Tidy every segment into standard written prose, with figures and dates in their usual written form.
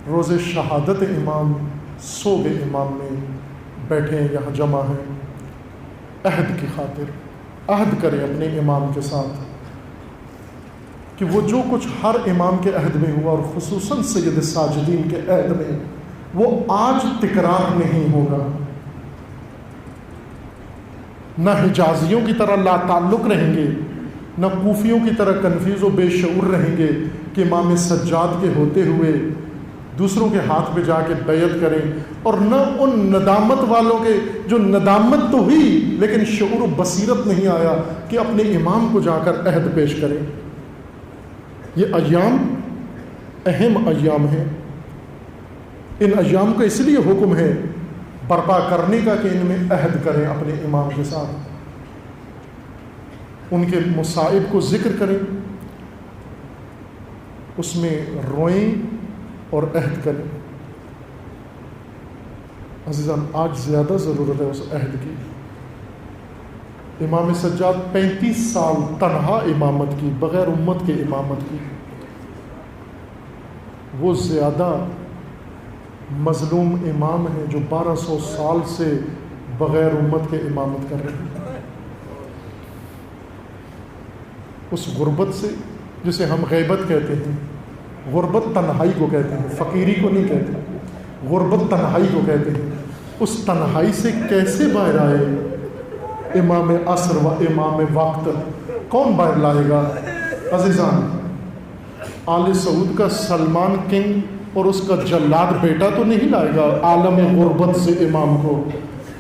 روز شہادت امام سوگ امام میں بیٹھے ہیں، یہاں جمع ہیں، عہد کی خاطر عہد کریں اپنے امام کے ساتھ کہ وہ جو کچھ ہر امام کے عہد میں ہوا، اور خصوصاً سید الساجدین کے عہد میں، وہ آج تکرار نہیں ہوگا۔ نہ حجازیوں کی طرح لا تعلق رہیں گے، نہ کوفیوں کی طرح کنفیوز و بے شعور رہیں گے کہ امام سجاد کے ہوتے ہوئے دوسروں کے ہاتھ پہ جا کے بیعت کریں، اور نہ ان ندامت والوں کے جو ندامت تو ہوئی لیکن شعور و بصیرت نہیں آیا کہ اپنے امام کو جا کر عہد پیش کریں۔ یہ ایام اہم ایام ہیں، ان ایام کا اس لیے حکم ہے برپا کرنے کا کہ ان میں عہد کریں اپنے امام کے ساتھ، ان کے مصائب کو ذکر کریں، اس میں روئیں اور عہد کریں۔ عزیزان، آج زیادہ ضرورت ہے اس عہد کی۔ امام سجاد 35 سال تنہا امامت کی، بغیر امت کے امامت کی۔ وہ زیادہ مظلوم امام ہیں جو 1200 سال سے بغیر امت کے امامت کر رہے ہیں۔ اس غربت سے جسے ہم غیبت کہتے ہیں، غربت تنہائی کو کہتے ہیں، فقیری کو نہیں کہتے، غربت تنہائی کو کہتے ہیں۔ اس تنہائی سے کیسے باہر آئے امام عصر و امام وقت؟ کون باہر لائے گا؟ عزیزان، آل سعود کا سلمان کنگ اور اس کا جلاد بیٹا تو نہیں لائے گا عالم غربت سے امام کو۔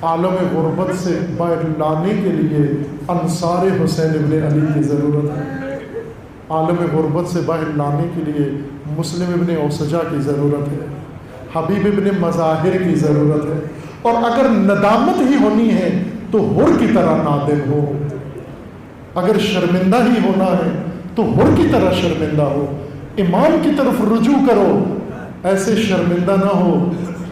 عالم غربت سے باہر لانے کے لیے انصار حسین ابن علی کی ضرورت ہے، عالم غربت سے باہر لانے کے لیے مسلم ابن اوسجا کی ضرورت ہے، حبیب ابن مظاہر کی ضرورت ہے۔ اور اگر ندامت ہی ہونی ہے تو حر کی طرح نادم ہو، اگر شرمندہ ہی ہونا ہے تو حر کی طرح شرمندہ ہو، امام کی طرف رجوع کرو، ایسے شرمندہ نہ ہو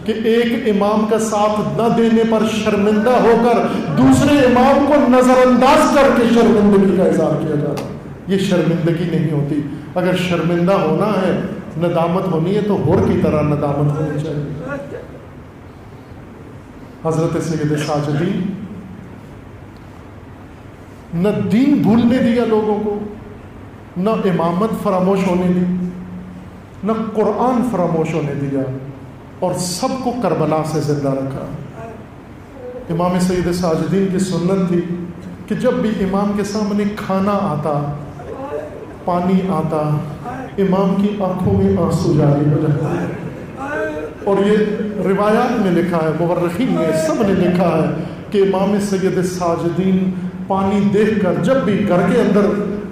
کہ ایک امام کا ساتھ نہ دینے پر شرمندہ ہو کر دوسرے امام کو نظر انداز کر کے شرمندگی کا اظہار کیا جاتا۔ یہ شرمندگی نہیں ہوتی۔ اگر شرمندہ ہونا ہے، ندامت ہونی ہے، تو حر کی طرح ندامت ہونی چاہیے۔ حضرت سید ساجدین نہ دین بھولنے دیا لوگوں کو، نہ امامت فراموش ہونے دی، نہ قرآن فراموش ہونے دیا، اور سب کو کربلا سے زندہ رکھا۔ امام سید ساجدین کی سنت تھی کہ جب بھی امام کے سامنے کھانا آتا، پانی آتا، امام کی آنکھوں میں آنسو جاری ہو جاتے۔ اور یہ روایات میں لکھا ہے، مورخین نے سب نے لکھا ہے کہ امام سید ساجدین پانی دیکھ کر، جب بھی گھر کے اندر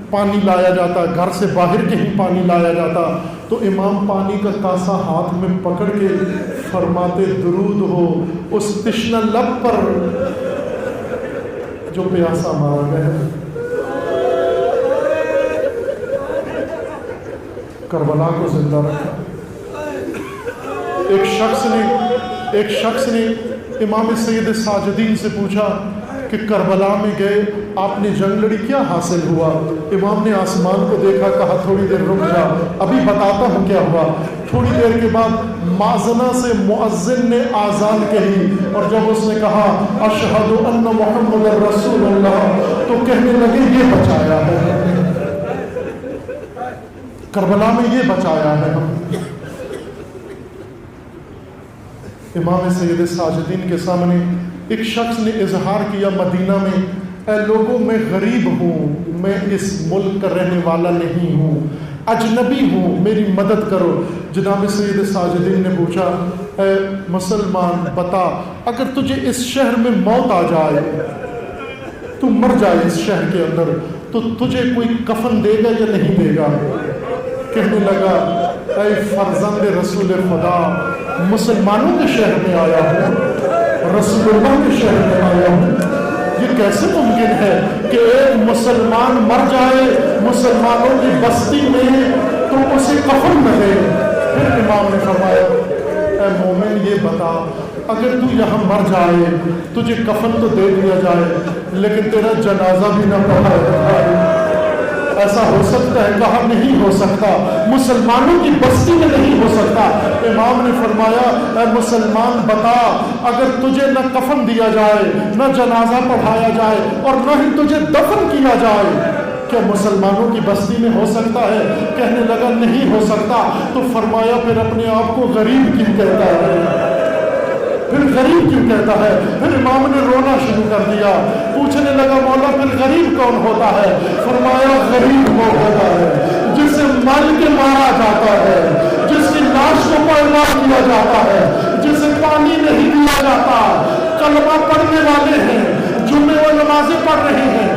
پانی لایا جاتا، گھر سے باہر کہیں پانی لایا جاتا، تو امام پانی کا کاسا ہاتھ میں پکڑ کے فرماتے، درود ہو اس تشنہ لب پر جو پیاسا مارا گیا۔ کربلا کو زندہ رکھا۔ ایک شخص نے امام سید ساجدین سے پوچھا کہ کربلا میں گئے، آپ نے جنگ لڑی، کیا حاصل ہوا؟ امام نے آسمان کو دیکھا، کہا تھوڑی دیر رک جا، ابھی بتاتا ہوں کیا ہوا۔ تھوڑی دیر کے بعد مازنہ سے مؤذن نے آذان کہی، اور جب اس نے کہا اشہد ان محمد رسول اللہ، تو کہنے لگے یہ بچایا ہے، کربلا میں یہ بچایا ہے ہم۔ امام سید ساجدین کے سامنے ایک شخص نے اظہار کیا مدینہ میں، اے لوگوں میں غریب ہوں، میں اس ملک کا رہنے والا نہیں ہوں، اجنبی ہوں، میری مدد کرو۔ جناب سید ساجدین نے پوچھا، اے مسلمان بتا، اگر تجھے اس شہر میں موت آ جائے، تو مر جائے اس شہر کے اندر، تو تجھے کوئی کفن دے گا یا نہیں دے گا؟ کہنے لگا، اے فرزند رسول خدا، مسلمانوں کے شہر میں آیا ہوں، رسول اللہ کے شہر میں آیا ہوں، یہ کیسے ممکن ہے کہ ایک مسلمان مر جائے مسلمانوں کی بستی میں تو اسے کفن نہ دے؟ پھر امام نے فرمایا، اے مومن یہ بتا، اگر تو یہاں مر جائے تجھے کفن تو دے دیا جائے لیکن تیرا جنازہ بھی نہ پڑھا جائے، ایسا ہو سکتا ہے؟ کہا نہیں ہو سکتا، مسلمانوں کی بستی میں نہیں ہو سکتا، امام نے فرمایا اے مسلمان بتا، اگر تجھے نہ کفن دیا جائے، نہ جنازہ پڑھایا جائے اور نہ ہی تجھے دفن کیا جائے، کیا مسلمانوں کی بستی میں ہو سکتا ہے؟ کہنے لگا نہیں ہو سکتا۔ تو فرمایا پھر اپنے آپ کو غریب کیوں کہتا ہے؟ پھر غریب کیوں کہتا ہے؟ پھر امام نے رونا شروع کر دیا، پوچھنے لگا مولا پھر غریب کون ہوتا ہے؟ فرمایا غریب وہ ہوتا ہے جسے مال کے مارا جاتا ہے، جس کی لاش کو پڑھوا کیا جاتا ہے، جسے پانی نہیں دیا جاتا۔ کلمہ پڑھنے والے ہیں، جمعے و نمازیں پڑھ رہے ہیں،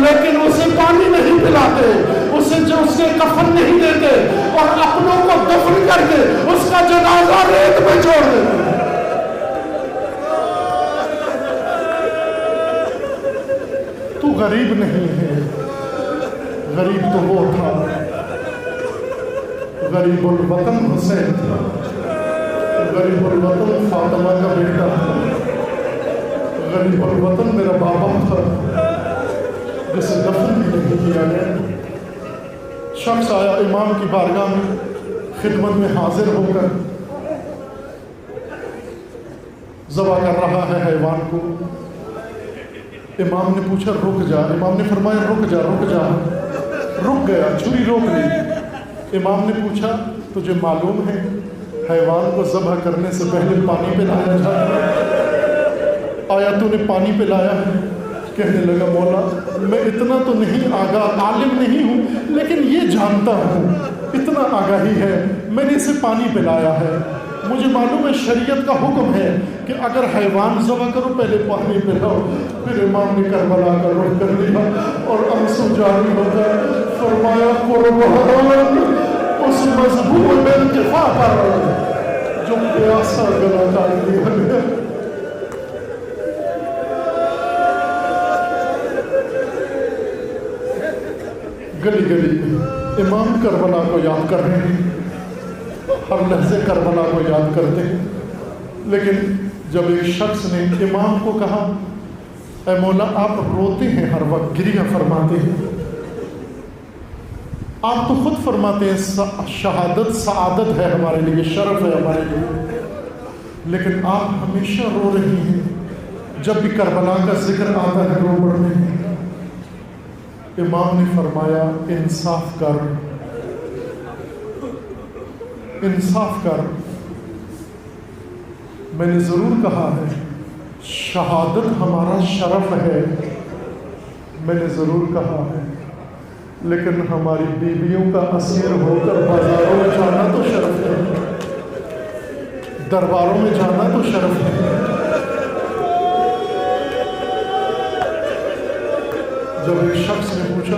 لیکن اسے پانی نہیں پلاتے، اسے جو اس کے کفن نہیں دیتے اور اپنوں کو دفن کر کے اس کا جنازہ ریت میں چھوڑ دیتے۔ تو غریب نہیں ہے، غریب تو وہ تھا، غریب الوطن حسین تھا، غریب الوطن فاطمہ کا بیٹا تھا، غریب الوطن میرا بابا تھا جسے دفن بھی نہیں کیا گیا۔ شخص آیا امام کی بارگاہ میں، خدمت میں حاضر ہو کر ذبح کر رہا ہے حیوان کو۔ امام نے پوچھا رک جا، امام نے فرمایا رک جا رک جا، رک گیا، چھری روک لی۔ امام نے پوچھا تجھے معلوم ہے حیوان کو ذبح کرنے سے پہلے پانی پلایا جاتا ہے؟ آیا تو نے پانی پلایا ہے؟ کہنے لگا مولا میں اتنا تو نہیں آگاہ، عالم نہیں ہوں، لیکن یہ جانتا ہوں، اتنا آگاہی ہے، میں نے اسے پانی پلایا ہے۔ مجھے معلوم ہے شریعت کا حکم ہے کہ اگر حیوان ذبح کرو پہلے پانی پلاؤ۔ پھر امام نے کربلا کا رخ کر دیا اور آنسو جاری ہو کر فرمایا قربان اس مذبوح بے انتفاع پر جو پیاسا گلا کاٹ دیا گیا۔ گلی گلی امام کربلا کو یاد کر رہے ہیں، ہر لحظے کربلا کو یاد کرتے ہیں، لیکن جب ایک شخص نے امام کو کہا اے مولا آپ روتے ہیں، ہر وقت گریہ فرماتے ہیں، آپ تو خود فرماتے ہیں شہادت سعادت ہے ہمارے لیے، شرف ہے ہمارے لیے، لیکن آپ ہمیشہ رو رہی ہیں، جب بھی کربلا کا ذکر آتا ہے رو پڑتے ہیں۔ امام نے فرمایا انصاف کر، انصاف کر، میں نے ضرور کہا ہے شہادت ہمارا شرف ہے، میں نے ضرور کہا ہے، لیکن ہماری بیویوں کا اسیر ہو کر بازاروں میں جانا تو شرف ہے، درباروں میں جانا تو شرف ہے۔ جب ایک شخص نے پوچھا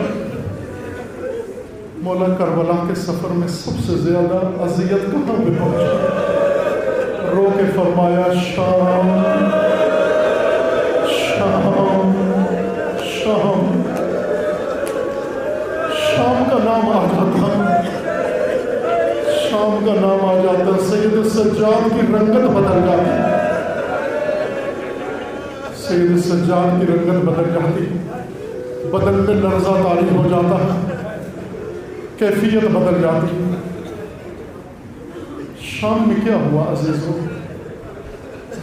مولا کربلا کے سفر میں سب سے زیادہ اذیت کہاں پہ پہنچا؟ رو کے فرمایا شام شام شام، شام کا نام آ جاتا، شام کا نام آ جاتا، سید سجاد کی رنگت بدل جاتی، سید سجاد کی رنگت بدل جاتی، بدن میں لرزہ طاری ہو جاتا ہے، کیفیت بدل جاتی۔ شام میں کیا ہوا عزیزوں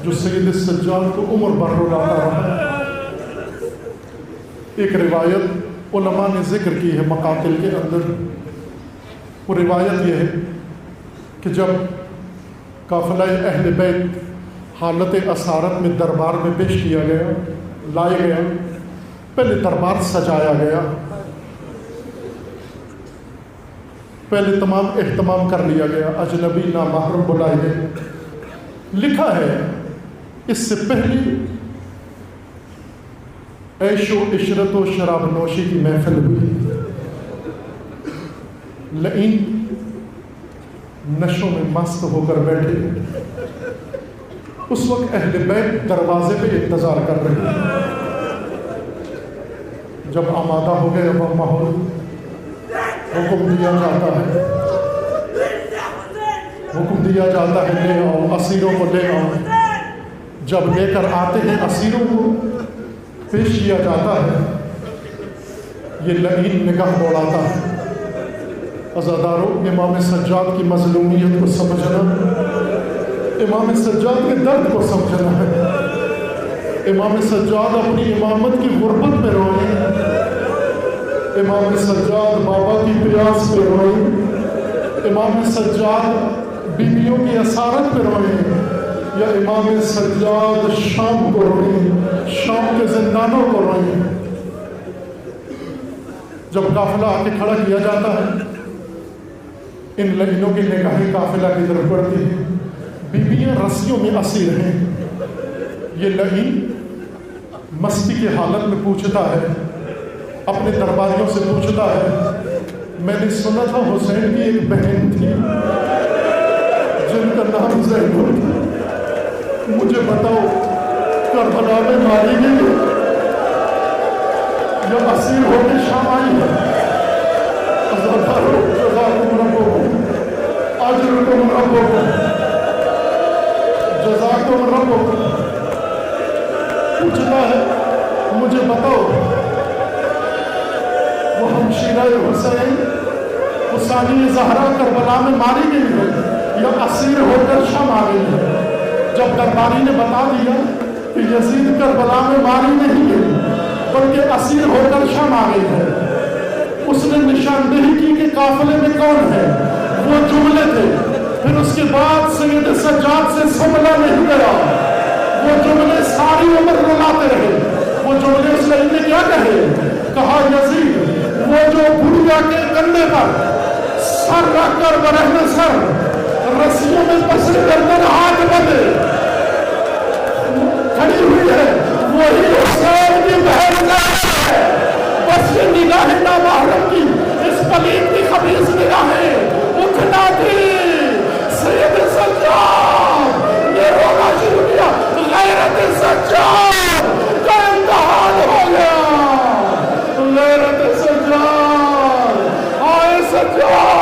جو سید سجاد کو عمر بھر رلاتا رہا؟ ایک روایت علماء نے ذکر کی ہے مقاتل کے اندر، وہ روایت یہ ہے کہ جب قافلہ اہل بیت حالت اسارت میں دربار میں پیش کیا گیا، لائے گیا، پہلے دربار سجایا گیا، پہلے تمام اہتمام کر لیا گیا، اجنبی نامحرم بلائے گئے۔ لکھا ہے اس سے پہلے عیش و عشرت و شراب نوشی کی محفل ہوئی، لئن نشوں میں مست ہو کر بیٹھے، اس وقت اہل بیت دروازے پہ انتظار کر رہے ہیں۔ جب آمادہ ہو گئے اب ماحول، حکم دیا جاتا ہے، حکم دیا جاتا ہے لے آؤ اسیروں کو، لے آؤ۔ جب لے کر آتے ہیں اسیروں کو پیش کیا جاتا ہے، یہ لعین نگاہ دوڑاتا ہے۔ عزادارو، امام سجاد کی مظلومیت کو سمجھنا امام سجاد کے درد کو سمجھنا ہے. امام سجاد اپنی امامت کی غربت میں روئے. امام سجاد بابا کی پیاس پہ روئے. امام سجاد بیویوں کی اسارت پہ روئے. یا امام سجاد شام کو روئے, شام کے زندانوں کو روئے. جب قافلہ آ کے کھڑا کیا جاتا ہے, ان لعینوں کی نگاہیں قافلہ کی طرف بڑھتی ہیں. بیویاں رسیوں میں اسیر ہیں. یہ لعین مستی کی حالت میں پوچھتا ہے, اپنے درباریوں سے پوچھتا ہے, میں نے سنا تھا حسین کی ایک بہن تھی جن کا نام زینب تھا, مجھے بتاؤ کربلا میں ماری گئی یا اسیر ہو کے شام آئی ہے؟ جزاکم ربکم اجرکم ربکم جزاکم ربکم. پوچھتا ہے مجھے بتاؤ وہ ہمشیرہ حسین حسینی زہرا کربلا میں ماری گئی ہے یا اسیر ہو کر شام آ گئی ہے؟ جب درباری نے بتا دیا کہ یزید کربلا میں ماری نہیں گئی بلکہ اسیر ہو کر شام آ گئی ہے, اس نے نشاندہی کی کہ قافلے میں کون ہے. وہ جملے تھے. پھر اس کے بعد سید سجاد سے سنبھلا نہیں گیا. وہ جملے ساری عمر رلاتے رہے. وہ جملے اس لڑکی نے کیا کہے؟ کہا یزید وہ جو بڑھیا کے کندھے پر سر رکھ کر برہنہ سر رسیوں میں پسے گردن ہاتھ بندے کھڑی ہوئی ہے, وہی حسین کی بہن ہے. بس یہ نگاہیں نامحرم کی, اس پلید کی خبیث نگاہیں اٹھنا تھی. سید سجاد یہ رونا شروع کیا, غیرت سجاد کا امتحان ہو گیا. غیرت سجاد, آئے سجاد